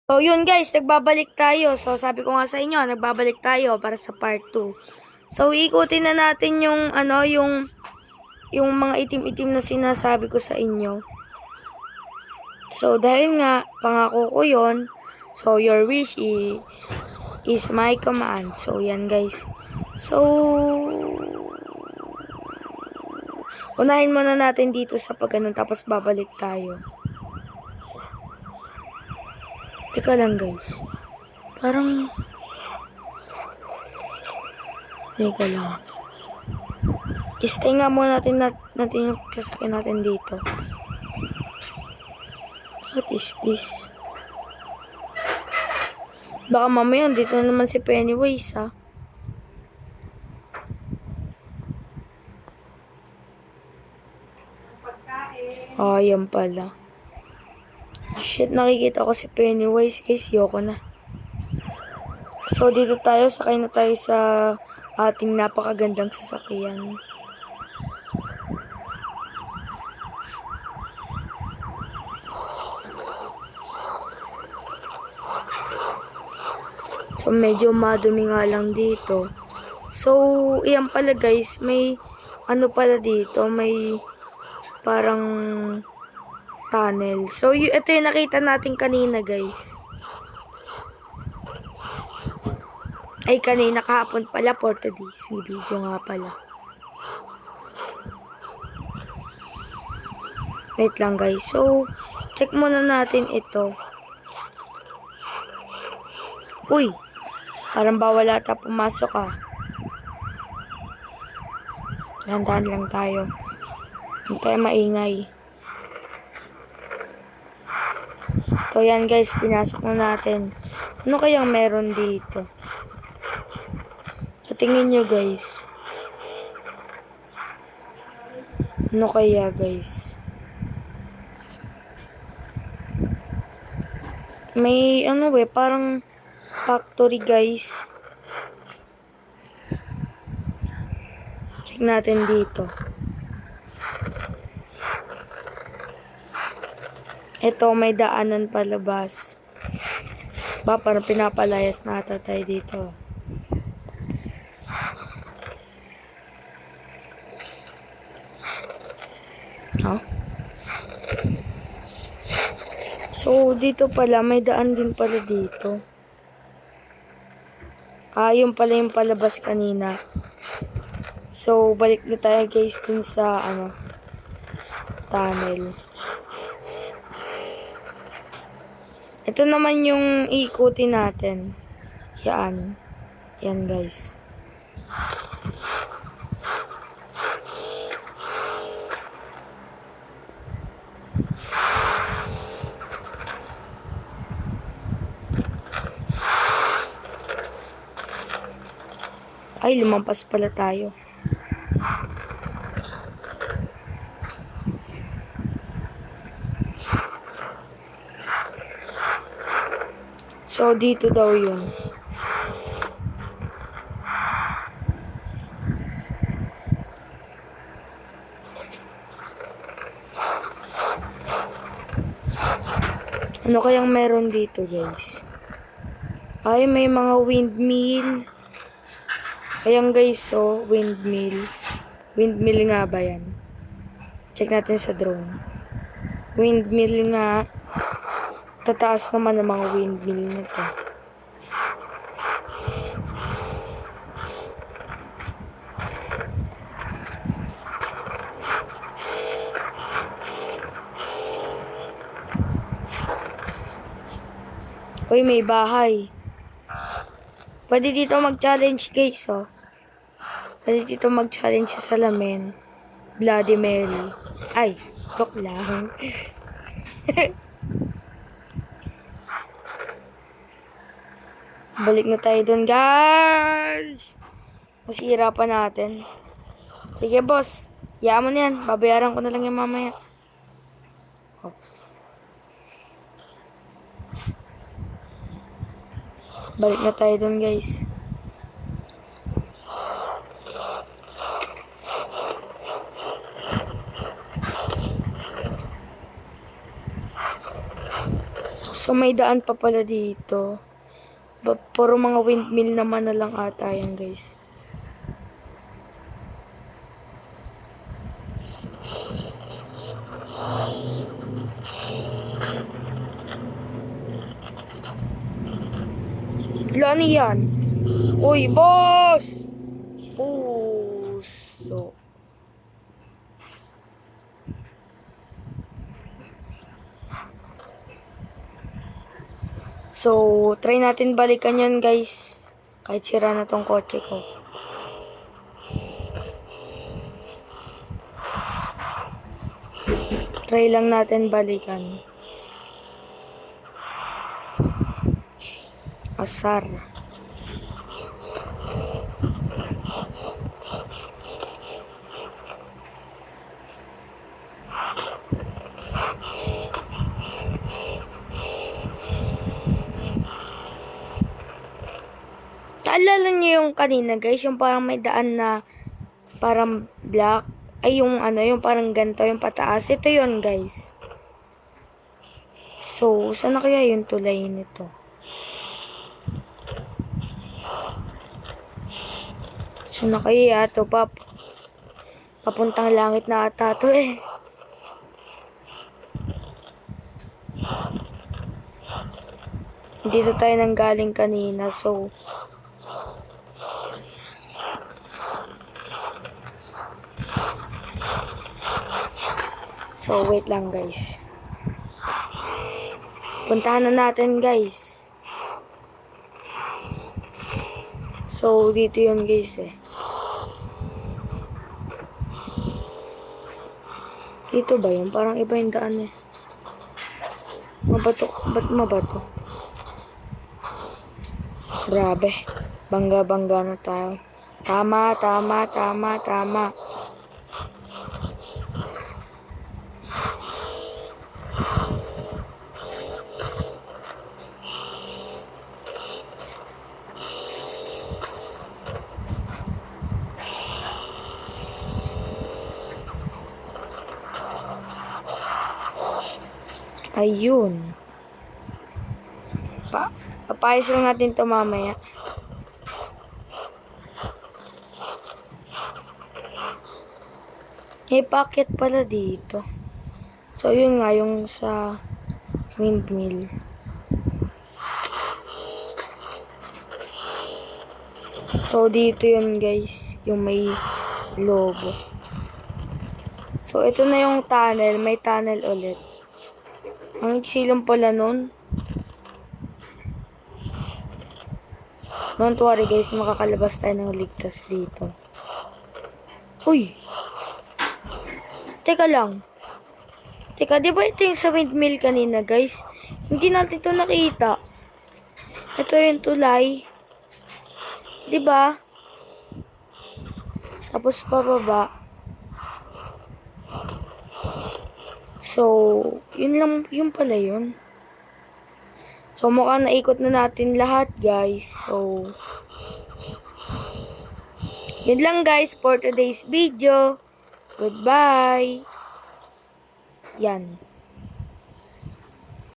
So, yun guys, nagbabalik tayo. So, sabi ko nga sa inyo, nagbabalik tayo para sa part 2. So, iikutin na natin yung, yung mga itim-itim na sinasabi ko sa inyo. So, dahil nga, pangako ko yun, so, your wish is my command. So, yan guys. So, unahin muna natin dito sa pagganon, tapos babalik tayo. Teka lang guys. Parang... Teka lang. Stay nga muna natin yung sasakyan natin dito. What is this? Baka mamaya dito na naman si Pennywise ha. Oh, yan pala. Shit, nakikita ko si Pennywise guys. Yoko na. So, dito tayo. Sakay na tayo sa ating napakagandang sasakyan. So, medyo madumi nga lang dito. So, iyan pala guys. May ano pala dito. May parang tunnel. So, ito yung nakita natin kanina guys. Ay, kanina kahapon pala for today's video nga pala. Wait lang guys. So, check muna natin ito. Uy! Parang bawal ata pumasok ah. Dahan-dahan lang tayo. Hindi tayo maingay. So, yan guys. Pinasok na natin. Ano kayang meron dito? Tingin nyo guys. Ano kaya guys? May ano parang factory guys. Check natin dito. Ito may daanan palabas. Parang pinapalayas na ata tayo dito. Huh? So, dito pala, may daan din pala dito. Yung pala yung palabas kanina. So, balik na tayo guys dun sa, tunnel. Ito naman yung iikutin natin. Yan. Yan guys. Ay, lumampas pala tayo. So, dito daw yun. Ano kayang meron dito, guys? Ay, may mga windmill. Ayan guys, so, windmill. Windmill nga ba yan? Check natin sa drone. Windmill nga. Tataas naman ang mga windmill nito. Uy, may bahay. Pwede dito mag-challenge guys, oh. Pwede dito mag-challenge sa salamin. Bloody Mary. Ay, joke lang. Balik na tayo dun, guys. Masira pa natin. Sige, boss. Yaman yan. Babayaran ko na lang yan mamaya. Oops. Balik na tayo dun, guys. So, may daan pa pala dito. Puro mga windmill naman na lang ata yan, guys. Ano yan? Uy, boss! Puso. So, try natin balikan yan, guys. Kahit sira na tong kotse ko. Try lang natin balikan. Asar. Naalala niyo yung kanina, guys, yung parang may daan na parang black. Ay, yung ano, yung parang ganito, yung pataas. Ito yun, guys. So, saan na kaya yung tulay nito? So, na kaya ito, papuntang langit na ata to eh. Dito tayo nang galing kanina, so... So, wait lang, guys. Puntahan na natin, guys. So, dito yun, guys, eh. Dito ba yun? Parang iba yung daan, eh. Mabato. Ba't mabato? Grabe. Bangga-bangga na tayo. Tama. Ayun. Papayos lang natin ito mamaya. May packet pala dito. So, yun nga, yung sa windmill. So, dito yun, guys. Yung may logo. So, ito na yung tunnel. May tunnel ulit. Ang iksilong pala nun. Don't worry, guys. Makakalabas tayo ng ligtas dito. Uy! Teka lang. Teka, di ba ito yung sa windmill kanina, guys? Hindi natin ito nakita. Ito yung tulay. Di ba? Tapos pababa. So, yun lang, yun pala yun. So, mukhang naikot na natin lahat, guys. So, yun lang, guys, for today's video. Goodbye. Yan.